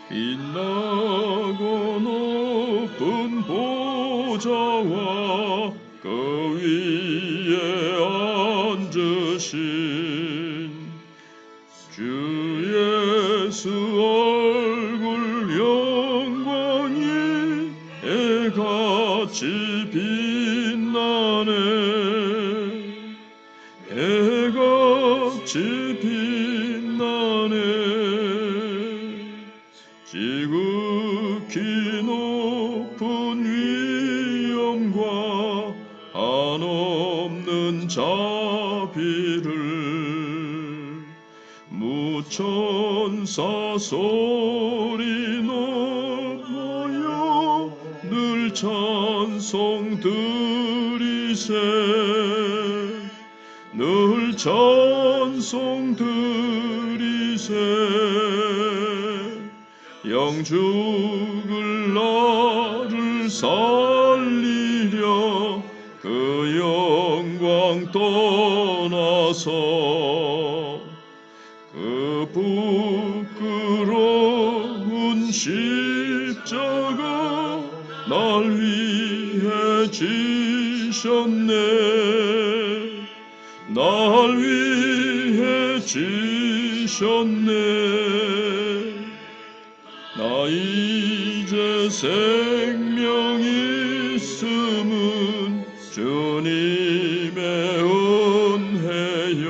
빛나고 높은 보좌와 그 위에 앉으신 주 예수 얼굴 영광이 해같이 빛나네. 해같이 빛나네. 지극히 높은 위엄과 한없는 자비를 무천사 소리 높여 늘 찬송 드리세. 늘 찬송 드리세. 영죽을 나를 살리려 그 영광 떠나서 그 부끄러운 십자가 날 위해 지셨네. 날 위해 지셨네. 나 이제 생명 있음은 주님의 은혜요.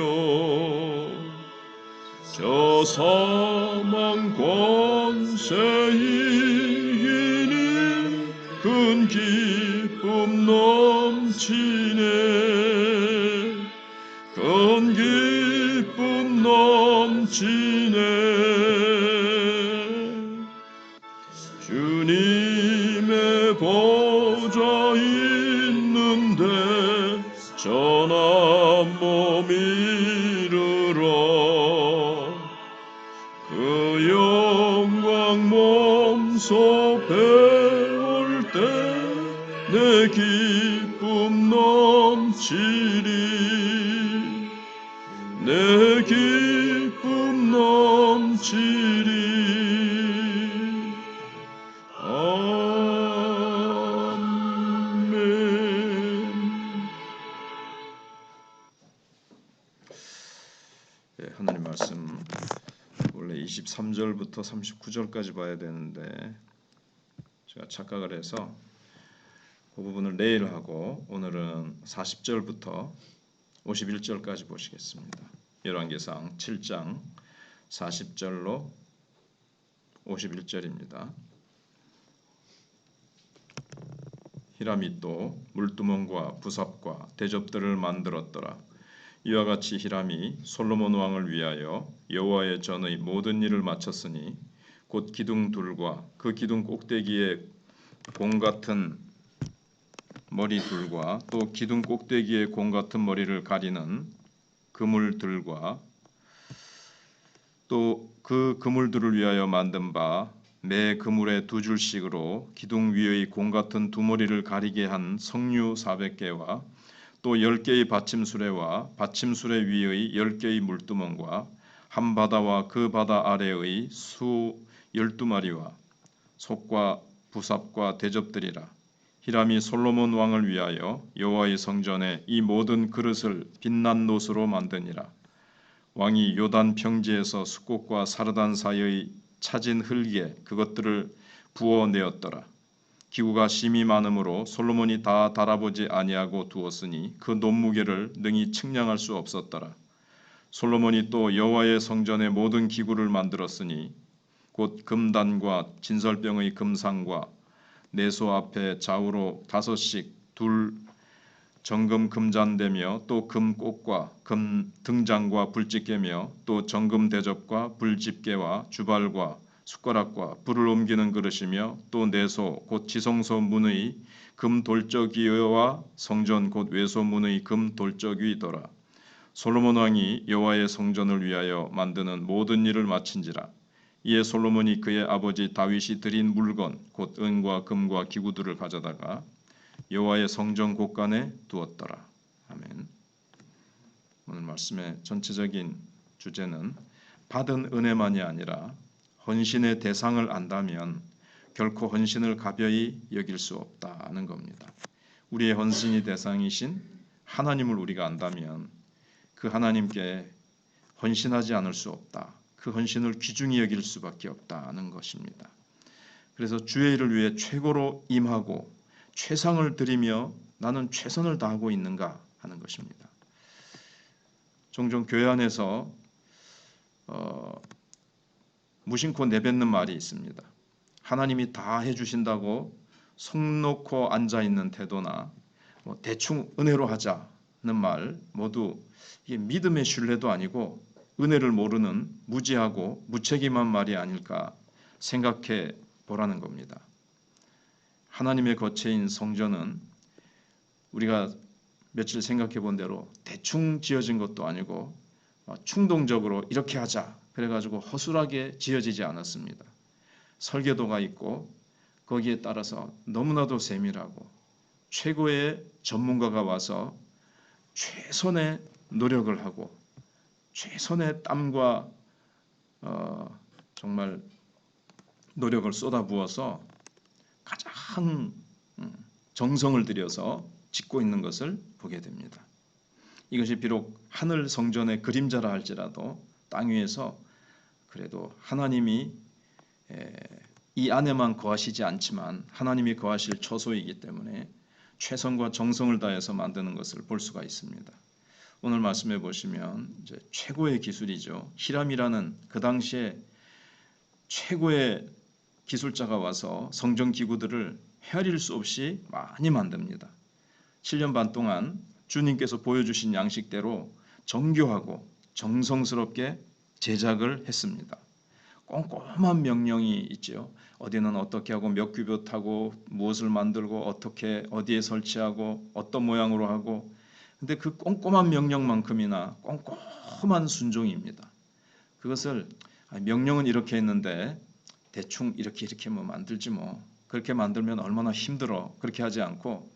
저 사망 권세 이기니 큰 기쁨 넘치네. 큰 기쁨 넘치네. 주님의 보좌 있는데 전한 몸 이르러 그 영광 몸소 배울 때 내 기쁨 넘치리. 내 기쁨 넘치리. 하나님 말씀 원래 23절부터 39절까지 봐야 되는데 제가 착각을 해서 그 부분을 내일 하고 오늘은 40절부터 51절까지 보시겠습니다. 열왕기상 7장 40절로 51절입니다. 히람이 또 물두멍과 부삽과 대접들을 만들었더라. 이와 같이 히람이 솔로몬 왕을 위하여 여호와의 전의 모든 일을 마쳤으니 곧 기둥 둘과 그 기둥 꼭대기에 공 같은 머리 둘과 또 기둥 꼭대기에 공 같은 머리를 가리는 그물들과 또 그 그물들을 위하여 만든 바 매 그물에 두 줄씩으로 기둥 위의 공 같은 두 머리를 가리게 한 석류 400개와 또 10개의 받침수레와 받침수레 위의 10개의 물두멍과 한 바다와 그 바다 아래의 수 12마리와 속과 부삽과 대접들이라. 히람이 솔로몬 왕을 위하여 여호와의 성전에 이 모든 그릇을 빛난 놋으로 만드니라. 왕이 요단 평지에서 숫꽃과 사르단 사이의 차진 흙에 그것들을 부어내었더라. 기구가 심이 많으므로 솔로몬이 다 달아보지 아니하고 두었으니 그 놋무게를 능히 측량할 수 없었더라. 솔로몬이 또 여호와의 성전의 모든 기구를 만들었으니 곧 금단과 진설병의 금상과 내소 앞에 좌우로 5씩 둘 정금 금잔대며 또 금꽃과 금 등잔과 불집게며 또 정금 대접과 불집게와 주발과 숟가락과 불을 옮기는 그릇이며 또 내소 곧 지성소 문의 금 돌적위와 성전 곧 외소 문의 금 돌적위더라. 솔로몬 왕이 여호와의 성전을 위하여 만드는 모든 일을 마친지라. 이에 솔로몬이 그의 아버지 다윗이 드린 물건 곧 은과 금과 기구들을 가져다가 여호와의 성전 곳간에 두었더라. 아멘. 오늘 말씀의 전체적인 주제는 받은 은혜만이 아니라 헌신의 대상을 안다면 결코 헌신을 가벼이 여길 수 없다는 겁니다. 우리의 헌신이 대상이신 하나님을 우리가 안다면 그 하나님께 헌신하지 않을 수 없다. 그 헌신을 귀중히 여길 수밖에 없다는 것입니다. 그래서 주의 일을 위해 최고로 임하고 최상을 드리며 나는 최선을 다하고 있는가 하는 것입니다. 종종 교회 안에서 무심코 내뱉는 말이 있습니다. 하나님이 다 해주신다고 속 놓고 앉아있는 태도나 대충 은혜로 하자는 말 모두 이게 믿음의 신뢰도 아니고 은혜를 모르는 무지하고 무책임한 말이 아닐까 생각해 보라는 겁니다. 하나님의 거처인 성전은 우리가 며칠 생각해 본 대로 대충 지어진 것도 아니고 충동적으로 이렇게 하자 그래가지고 허술하게 지어지지 않았습니다. 설계도가 있고 거기에 따라서 너무나도 세밀하고 최고의 전문가가 와서 최선의 노력을 하고 최선의 땀과 정말 노력을 쏟아부어서 가장 정성을 들여서 짓고 있는 것을 보게 됩니다. 이것이 비록 하늘 성전의 그림자라 할지라도 땅 위에서 그래도 하나님이 이 안에만 거하시지 않지만 하나님이 거하실 처소이기 때문에 최선과 정성을 다해서 만드는 것을 볼 수가 있습니다. 오늘 말씀해 보시면 이제 최고의 기술이죠. 히람이라는 그 당시에 최고의 기술자가 와서 성전 기구들을 헤아릴 수 없이 많이 만듭니다. 7년 반 동안 주님께서 보여주신 양식대로 정교하고 정성스럽게 제작을 했습니다. 꼼꼼한 명령이 있죠. 어디는 어떻게 하고 몇 규빗하고 무엇을 만들고 어떻게 어디에 설치하고 어떤 모양으로 하고 근데 그 꼼꼼한 명령만큼이나 꼼꼼한 순종입니다. 그것을 명령은 이렇게 했는데 대충 이렇게 뭐 만들지 뭐 그렇게 만들면 얼마나 힘들어 그렇게 하지 않고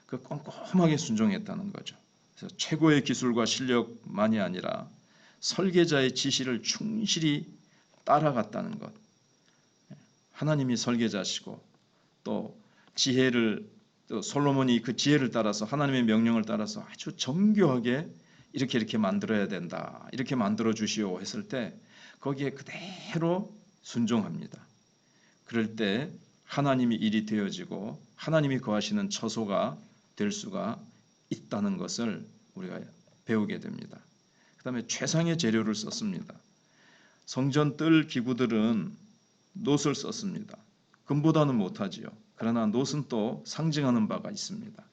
그 꼼꼼하게 순종했다는 거죠. 그래서 최고의 기술과 실력만이 아니라 설계자의 지시를 충실히 따라갔다는 것. 하나님이 설계자시고 또 지혜를 또 솔로몬이 그 지혜를 따라서 하나님의 명령을 따라서 아주 정교하게 이렇게 만들어야 된다. 이렇게 만들어 주시오 했을 때 거기에 그대로 순종합니다. 그럴 때 하나님이 일이 되어지고 하나님이 거하시는 처소가 될 수가 있다는 것을 우리가 배우게 됩니다. 그 다음에 최상의 재료를 썼습니다. 성전 뜰 기구들은 놋을 썼습니다. 금보다는 못하지요. 그러나 놋은 또 상징하는 바가 있습니다.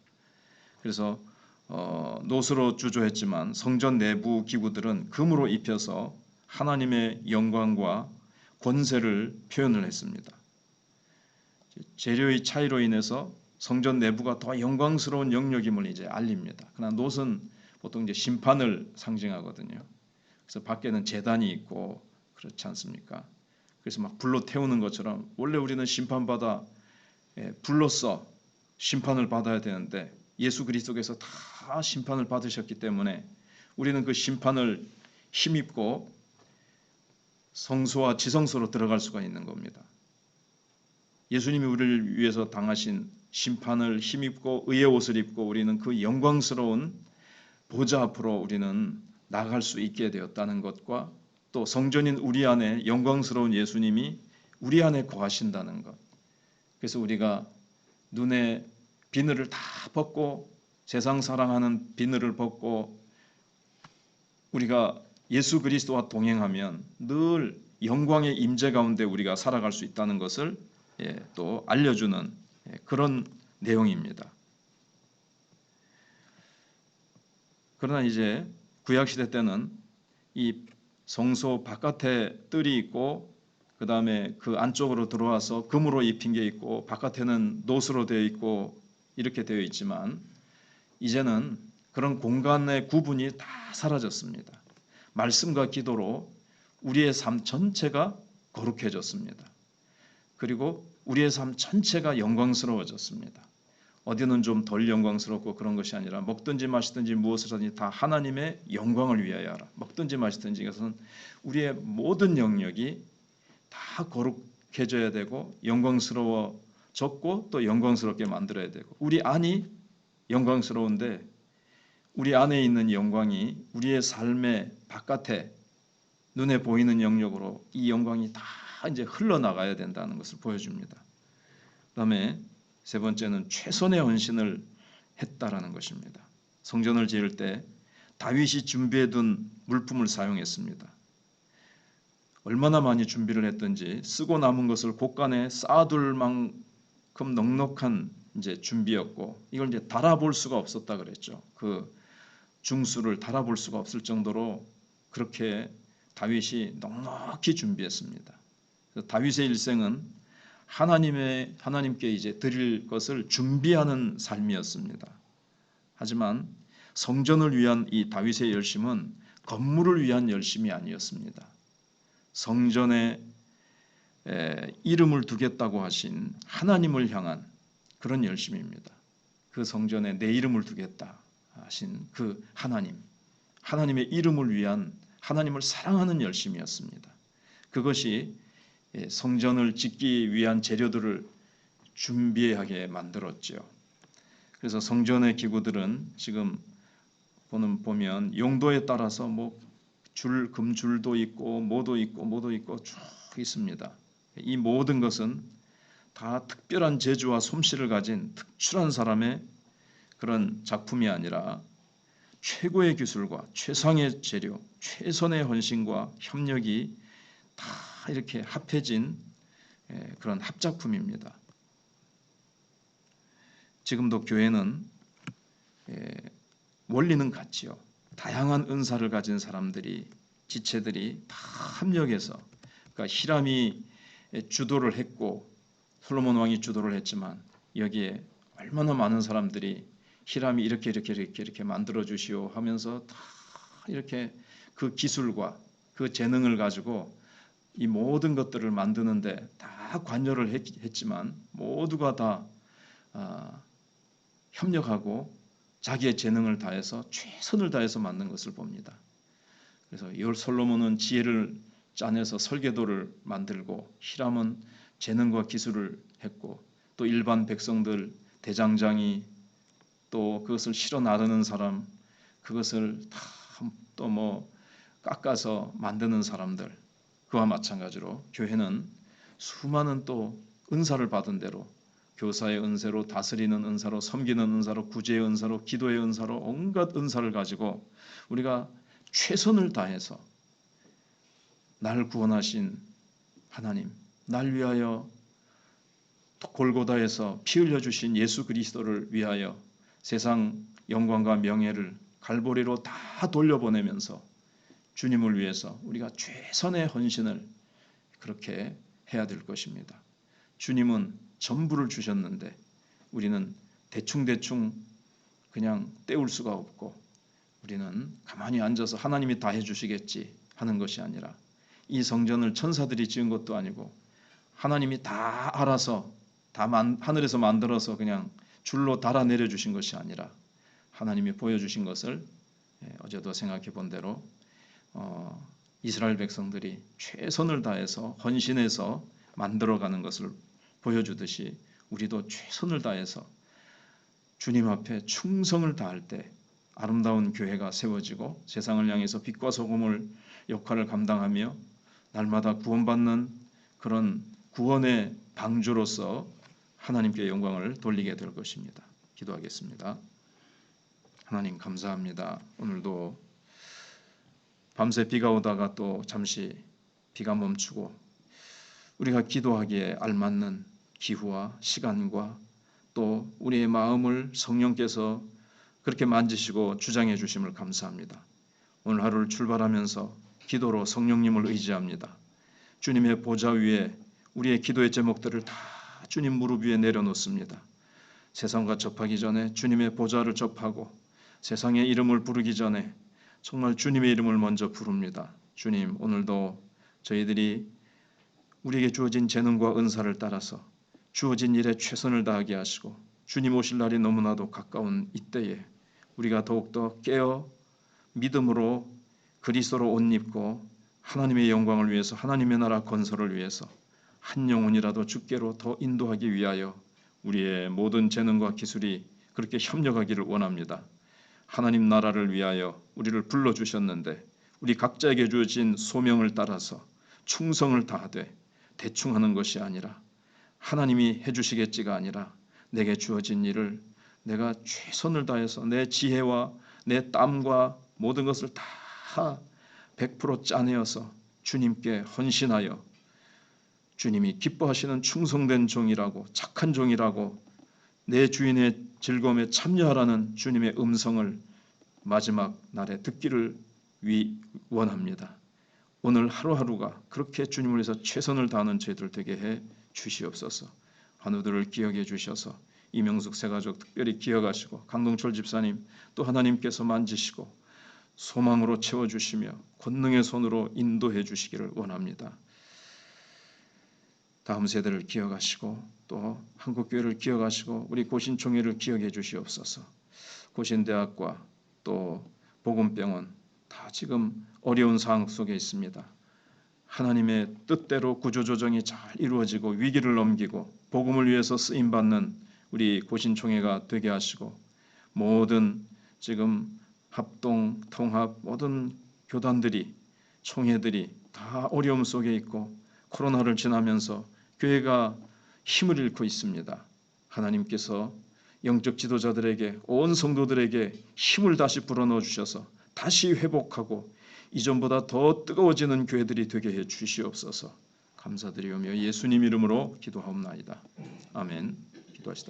그래서 놋으로 주조했지만 성전 내부 기구들은 금으로 입혀서 하나님의 영광과 권세를 표현을 했습니다. 재료의 차이로 인해서 성전 내부가 더 영광스러운 영역임을 이제 알립니다. 그러나 놋은 보통 이제 심판을 상징하거든요. 그래서 밖에는 제단이 있고 그렇지 않습니까? 그래서 막 불로 태우는 것처럼 원래 우리는 심판받아 불로써 심판을 받아야 되는데 예수 그리스도께서 다 심판을 받으셨기 때문에 우리는 그 심판을 힘입고 성소와 지성소로 들어갈 수가 있는 겁니다. 예수님이 우리를 위해서 당하신 심판을 힘입고 의의 옷을 입고 우리는 그 영광스러운 보좌 앞으로 우리는 나갈 수 있게 되었다는 것과 또 성전인 우리 안에 영광스러운 예수님이 우리 안에 거하신다는 것. 그래서 우리가 눈에 비늘을 다 벗고 세상 사랑하는 비늘을 벗고 우리가 예수 그리스도와 동행하면 늘 영광의 임재 가운데 우리가 살아갈 수 있다는 것을 또 알려주는 그런 내용입니다. 그러나 이제 구약시대 때는 이 성소 바깥에 뜰이 있고 그 다음에 그 안쪽으로 들어와서 금으로 입힌 게 있고 바깥에는 놋으로 되어 있고 이렇게 되어 있지만 이제는 그런 공간의 구분이 다 사라졌습니다. 말씀과 기도로 우리의 삶 전체가 거룩해졌습니다. 그리고 우리의 삶 전체가 영광스러워졌습니다. 어디는 좀 덜 영광스럽고 그런 것이 아니라 먹든지 마시든지 무엇을 하든지 다 하나님의 영광을 위하여 하라. 먹든지 마시든지 이것은 우리의 모든 영역이 다 거룩해져야 되고 영광스러워졌고 또 영광스럽게 만들어야 되고, 우리 안이 영광스러운데 우리 안에 있는 영광이 우리의 삶의 바깥에 눈에 보이는 영역으로 이 영광이 다 이제 흘러나가야 된다는 것을 보여줍니다. 그다음에 세 번째는 최선의 헌신을 했다라는 것입니다. 성전을 지을 때 다윗이 준비해둔 물품을 사용했습니다. 얼마나 많이 준비를 했든지 쓰고 남은 것을 곳간에 쌓아둘 만큼 넉넉한 이제 준비였고, 이걸 이제 달아볼 수가 없었다 그랬죠. 그 중수를 달아볼 수가 없을 정도로 그렇게 다윗이 넉넉히 준비했습니다. 그래서 다윗의 일생은 하나님께 이제 드릴 것을 준비하는 삶이었습니다. 하지만 성전을 위한 이 다윗의 열심은 건물을 위한 열심이 아니었습니다. 성전에 이름을 두겠다고 하신 하나님을 향한 그런 열심입니다. 그 성전에 내 이름을 두겠다 하신 그 하나님의 이름을 위한, 하나님을 사랑하는 열심이었습니다. 그것이 성전을 짓기 위한 재료들을 준비하게 만들었죠. 그래서 성전의 기구들은 지금 보면 용도에 따라서 금줄도 있고 뭐도 있고 쭉 있습니다. 이 모든 것은 다 특별한 재주와 솜씨를 가진 특출한 사람의 그런 작품이 아니라 최고의 기술과 최상의 재료, 최선의 헌신과 협력이 다 이렇게 합해진 그런 합작품입니다. 지금도 교회는 원리는 같지요. 다양한 은사를 가진 사람들이, 지체들이 다 합력해서, 그러니까 히람이 주도를 했고 솔로몬 왕이 주도를 했지만 여기에 얼마나 많은 사람들이 히람이 이렇게 만들어 주시오 하면서 다 이렇게 그 기술과 그 재능을 가지고 이 모든 것들을 만드는데 다 관여를 했지만 모두가 다 협력하고 자기의 재능을 다해서 최선을 다해서 만든 것을 봅니다. 그래서 솔로몬은 지혜를 짜내서 설계도를 만들고, 히람은 재능과 기술을 했고, 또 일반 백성들, 대장장이, 또 그것을 실어 나르는 사람, 그것을 다 또 깎아서 만드는 사람들, 그와 마찬가지로 교회는 수많은 또 은사를 받은 대로, 교사의 은사로, 다스리는 은사로, 섬기는 은사로, 구제의 은사로, 기도의 은사로 온갖 은사를 가지고 우리가 최선을 다해서 나를 구원하신 하나님, 날 위하여 골고다에서 피 흘려 주신 예수 그리스도를 위하여 세상 영광과 명예를 갈보리로 다 돌려보내면서 주님을 위해서 우리가 최선의 헌신을 그렇게 해야 될 것입니다. 주님은 전부를 주셨는데 우리는 대충 그냥 때울 수가 없고, 우리는 가만히 앉아서 하나님이 다 해주시겠지 하는 것이 아니라, 이 성전을 천사들이 지은 것도 아니고 하나님이 다 알아서 다 하늘에서 만들어서 그냥 줄로 달아 내려주신 것이 아니라, 하나님이 보여주신 것을 어제도 생각해 본 대로 이스라엘 백성들이 최선을 다해서 헌신해서 만들어가는 것을 보여주듯이 우리도 최선을 다해서 주님 앞에 충성을 다할 때 아름다운 교회가 세워지고 세상을 향해서 빛과 소금을 역할을 감당하며 날마다 구원받는 그런 구원의 방주로서 하나님께 영광을 돌리게 될 것입니다. 기도하겠습니다. 하나님 감사합니다. 오늘도 밤새 비가 오다가 또 잠시 비가 멈추고 우리가 기도하기에 알맞는 기후와 시간과 또 우리의 마음을 성령께서 그렇게 만지시고 주장해 주심을 감사합니다. 오늘 하루를 출발하면서 기도로 성령님을 의지합니다. 주님의 보좌 위에 우리의 기도의 제목들을 다 주님 무릎 위에 내려놓습니다. 세상과 접하기 전에 주님의 보좌를 접하고 세상의 이름을 부르기 전에 정말 주님의 이름을 먼저 부릅니다. 주님, 오늘도 저희들이 우리에게 주어진 재능과 은사를 따라서 주어진 일에 최선을 다하게 하시고, 주님 오실 날이 너무나도 가까운 이때에 우리가 더욱더 깨어 믿음으로 그리스도로 옷 입고 하나님의 영광을 위해서, 하나님의 나라 건설을 위해서 한 영혼이라도 주께로 더 인도하기 위하여 우리의 모든 재능과 기술이 그렇게 협력하기를 원합니다. 하나님 나라를 위하여 우리를 불러주셨는데 우리 각자에게 주어진 소명을 따라서 충성을 다하되 대충 하는 것이 아니라 하나님이 해주시겠지가 아니라 내게 주어진 일을 내가 최선을 다해서 내 지혜와 내 땀과 모든 것을 다 100% 짜내어서 주님께 헌신하여 주님이 기뻐하시는 충성된 종이라고, 착한 종이라고, 내 주인의 즐거움에 참여하라는 주님의 음성을 마지막 날에 듣기를 원합니다. 오늘 하루하루가 그렇게 주님을 위해서 최선을 다하는 저희들 되게 해 주시옵소서. 환우들을 기억해 주셔서 이명숙 새가족 특별히 기억하시고 강동철 집사님 또 하나님께서 만지시고 소망으로 채워주시며 권능의 손으로 인도해 주시기를 원합니다. 다음 세대를 기억하시고 또 한국교회를 기억하시고 우리 고신총회를 기억해 주시옵소서. 고신대학과 또 복음병원 다 지금 어려운 상황 속에 있습니다. 하나님의 뜻대로 구조조정이 잘 이루어지고 위기를 넘기고 복음을 위해서 쓰임받는 우리 고신총회가 되게 하시고 모든 지금 합동, 통합 모든 교단들이 총회들이 다 어려움 속에 있고 코로나를 지나면서 교회가 힘을 잃고 있습니다. 하나님께서 영적 지도자들에게 온 성도들에게 힘을 다시 불어넣어 주셔서 다시 회복하고 이전보다 더 뜨거워지는 교회들이 되게 해 주시옵소서. 감사드리오며 예수님 이름으로 기도하옵나이다. 아멘. 기도하시다.